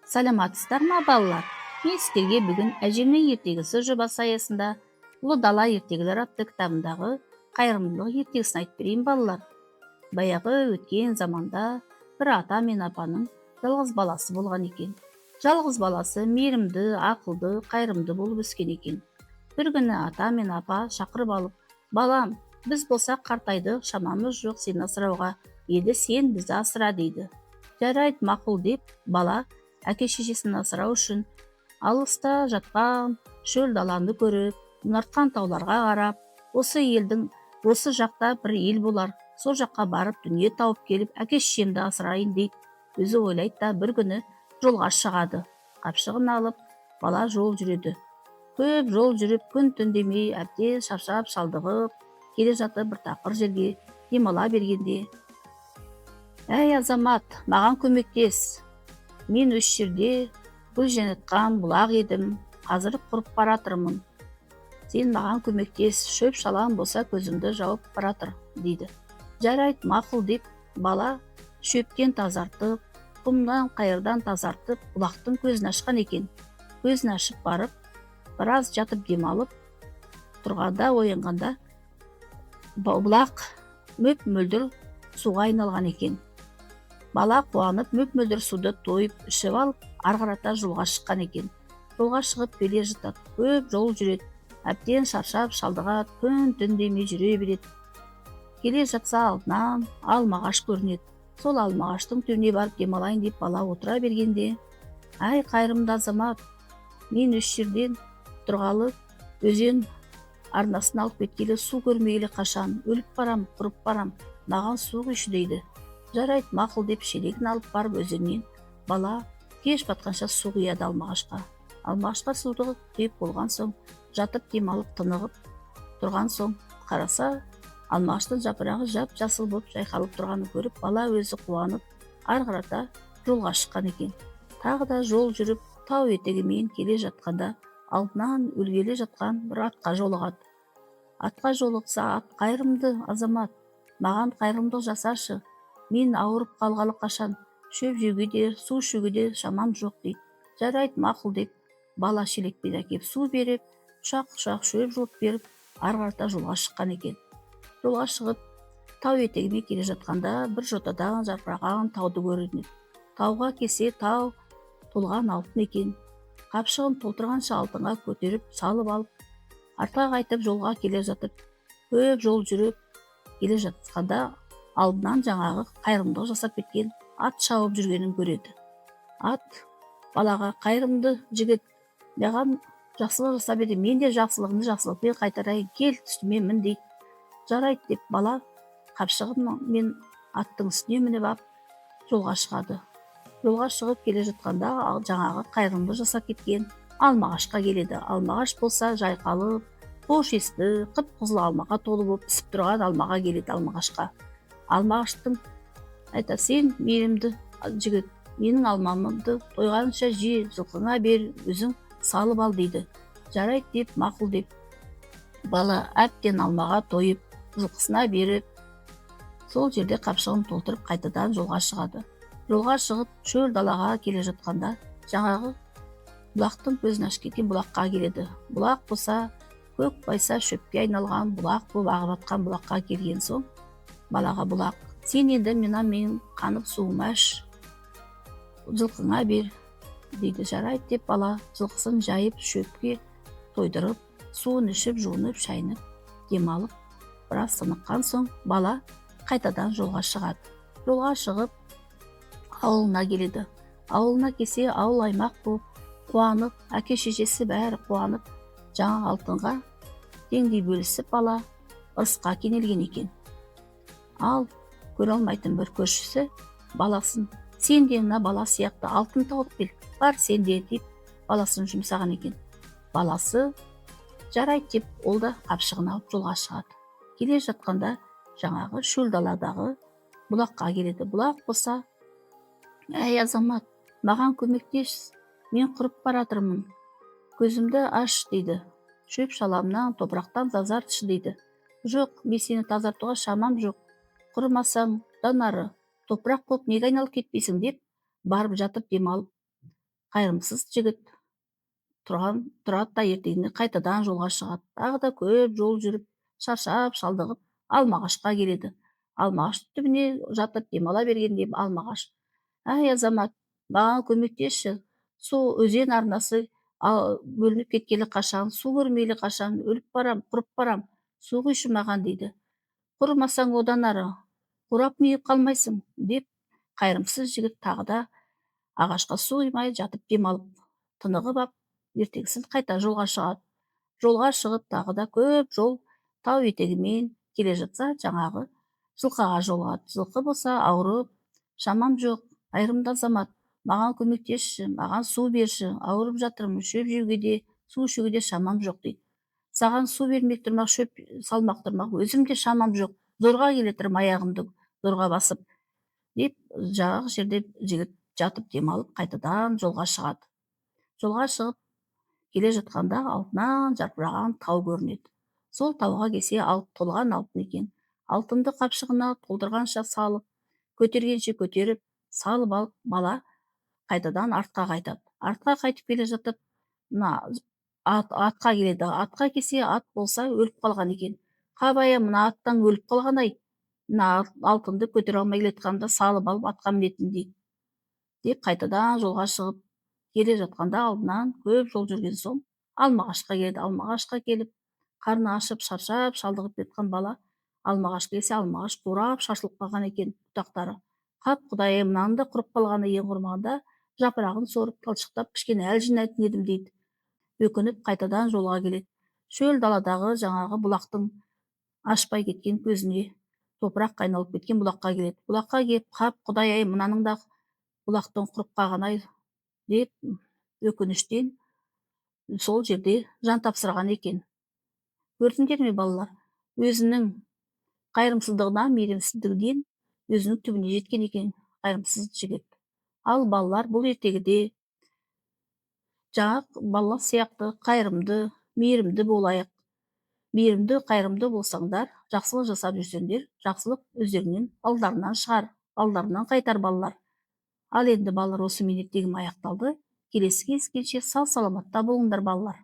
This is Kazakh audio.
Саламатсыздар ма, балалар? Мен сіздерге бүгін әжемнің ертегісі жобасы аясында ұлы дала ертегілер атты кітабындағы қайырымдылық ертегісін айтып берейін, балалар. Баяғы өткен заманда бір ата мен апаның жалғыз баласы болған екен. Жалғыз баласы мейірімді, ақылды, қайырымды болып өскен екен. Бір күні ата мен апа шақырып алып: балам, біз болсақ қартайды, шамамыз жоқ сені асырауға, еді сен бізді асыра дейді. Жарайды, мақұл деп, бала әке шешесін асырау үшін алыста жатқан шөл даланы көріп, мұнартқан тауларға қарап, осы жақта бір ел болар, сол жаққа барып дүние тауып келіп әке шешемді асырайын дейді. Өзі ойлайды да бір күні жолға шығады. Қапшығын алып, бала жол жүреді. Көп жол жүріп, күн түн демей әбден шаршап шалдығып келе жатып, бір тақыр жерге демала бергенде: әй азамат, маған көмектес. Мен осы жерде гүл жинатқан бұлақ едім, қазір құрып баратырмын. Сен маған көмектес, шөп шалам болса көзімді жауып баратыр дейді. Жарайды, мақұл деп, бала шөптен тазартып, құмнан қайырдан тазартып, бұлақтың көзін ашқан екен. Көзін ашып барып, біраз жатып демалып тұрғанда, оянғанда бұлақ мөп-мөлдір суға айналған екен. Бала қуанып мөп-мөлдір суды тойып ішіп алып, арғарата жолға шыққан екен. Жолға шығып келе жатады, көп жол жүреді, әбден шаршап шалдығады, күн түн демей жүре береді. Келе жатса алдынан алмағаш көрінеді. Сол алмағаштың түбіне барып демалайын деп бала отыра бергенде: әй қайырымды азамат, мен осы жерден тұрғалы өзен арнасын алып кеткелі, су көрмегелі қашан, өліп барам, құрып барам, маған су құйшы дейді. Жарайды, мақұл деп, шелегін алып барып өзеннен бала кеш батқанша су құяды алмағашқа. Алмағашқа суды құйып болған соң, жатып демалып тынығып тұрған соң қараса, алмағаштың жапырағы жап-жасыл болып жайқалып тұрғанын көріп, бала өзі қуанып арғарата жолға шыққан екен. Тағы да жол жүріп, тау етегімен келе жатқанда алдынан өлгелі жатқан бір атқа жолығады. Атқа жолықса, ат: қайырымды азамат, маған қайырымдылық жасашы, мен ауырып қалғалы қашан, шөп жеуге де, су ішуге де шамам жоқ дейді. Жарайды, мақұл деп, бала шелекпен әкеп су беріп, құшақ-құшақ шөп жұлып беріп, арғарата жолға шыққан екен. Жолға шығып, тау етегіне келе жатқанда бір жотадан жарқыраған тауды көрінеді. Тауға келсе, тау толған алтын екен. Қапшығын толтырғанша алтынға көтеріп салып алып, артқа қайтып жолға келе жатып, көп жол жүріп келе жатқанда алдынан жаңағы қайырымдылық жасап кеткен ат шауып жүргенін көреді. Ат балаға: қайырымды жігіт, маған жақсылық жасап еді, мен де жақсылығымды жақсылықпен қайтарайын, кел үстіме мін дейді. Жарайды деп, бала қапшығын мен аттың үстіне мініп ап жолға шығады. Жолға шығып келе жатқанда жаңағы қайырымдылық жасап кеткен алмағашқа келеді. Алмағаш болса жайқалып, хош иісті, қып-қызыл алмаға толы болып пісіп тұрған алмаға келеді. Алмағаштың айтады: сен мейірімді жігіт, менің алмамды тойғанша же, жылқыңа бер, өзің салып ал дейді. Жарайды деп, мақұл деп, бала әбден алмаға тойып, жылқысына беріп, сол жерде қапшығын толтырып қайтадан жолға шығады. Жолға шығып шөл далаға келе жатқанда жаңағы бұлақтың көзін ашып кеткен бұлаққа келеді. Бұлақ болса көк байса шөпке айналған бұлақ болып ағып атқан бұлаққа келген соң, балаға бұлақ: сен енді менің қанып суыма іш, жылқыңа бер дейді. Жарайды деп, бала жылқысын жайып шөпке тойдырып, суын ішіп, жуынып, шайынып, демалып, біраз тыныққан соң, бала қайтадан жолға шығады. Жолға шығып ауылына келеді. Ауылына келсе, ауыл аймақ болып қуанып, әке шешесі бәрі қуанып, жаңа алтынға теңдей бөлісіп, бала ырысқа кенелген екен. Ал көре алмайтын бір көршісі баласын: сен де мына бала сияқты алтын тауып кел, бар сен де деп, баласын жұмсаған екен. Баласы жарайды деп, ол да қапшығын алып жолға шығады. Келе жатқанда жаңағы шөл даладағы бұлаққа келеді. Бұлақ болса: әй азамат, маған көмектес, мен құрып баратырмын, көзімді аш дейді. Шөп шаламнан, топырақтан тазартшы дейді. Жоқ, мен сені тазартуға шамам жоқ, құрымасаң жанары топырақ болып неге айналып кетпейсің деп, барып жатып демалып кайрымсыз жигит турат да эртегине кайтадан жолго чыгат. Дагы да көп жол жүрүп, шаршап, шалдыгып алма агачка келет. Алма ағаш түбүнө жатып дем ала бергенде алма ағаш: «Ай, Азамат, мага көмөктешчи. Суу өзен арнасы бөлүнүп кеткеле качан, суу көрмөйлө качан, өлүп барам, куруп барам. Суу куйчу мага» дейди. «Курумасаң одан ары, курап мүйүп калмайсың» деп, кайрымсыз жигит дагы да агачка суу куймай жатып дем алып, тыныгып ап, эртеңисин кайта жолго чыгат. Жолга чыгып дагы да көп жол тау этеги менен келе жатса, жаңагы жылкыга жолугат. Жылкы болсо ауырып: «Шамам жок, айрымды Азамат, мага көмөктешчи, мага суу берчи, ауырып жатырмын, шөп жөөгө де, суу ичүүгө де шамам жок» дейт. «Саган суу бермек турмак, шөп салмак турмак, өзүм де шамам жок, зорго келетирим аягымды зорго басып» деп, жанагы жерде жигит жатып дем алып, кайтадан жолго чыгат. Жолго чыгып келе жатканда алдынан жаркыраган тау көрүнөт. Сол тауга келсе, толган алтын экен. Алтынды капшыгына толтурганча салып, көтөргенче көтөрүп, салып алып, бала кайтадан артка кайтат. Артка кайтып келе жатып, мына атка келет. Атка келсе, ат болсо өлүп калган экен. «Кабая, мына аттан өлүп калган-ай. Мына алтынды көтөрө албай келатканда салып алып атка минетин» дейт. Деп кайтадан жолго чыгып келе жатканда алдынан көп жол жүрген соң алма агачка келет. Алма агачка келип, карны ачып, шаршап, шалдыгып жаткан бала алма агачка келсе, алма агач курап шашылып калган экен бутактары. «Кап, Кудайым, мынанын да куруп калганы эң курумаганда жапырагын соруп, талчыктап, кичине ал жыйнайтын эдим» дейт. Өкүнүп кайтадан жолго келет. Чөл даладагы жаңагы булактын ачпай кеткен көзүнө, топуракка айналып кеткен булакка келет. Булакка келип: «Кап, Кудай-ай, мынанын да булактын куруп калганы-ай» деп, өкүнүчтөн сол жерде жан тапсырган экен. Көрдүңөрбү балалар? Өзүнүн кайрымсыздыгынан, мейиримсиздигинен өзүнүн түбүнө жеткен экен кайрымсыз жигит. Ал балалар бул эртегиде жаңа балалар сыяктуу кайрымды, мээримдүү болайык. Мээримдүү, кайрымдуу болсоңдар, жакшылык жасап жүрсөңдөр, жакшылык өздөрүнүн алдарынан чыгар, алдарынан кайтар балалар. Ал эми балалар, осу менен эртегим аякталды. Келеси кездешкенче сау саламатта болуңдар балалар.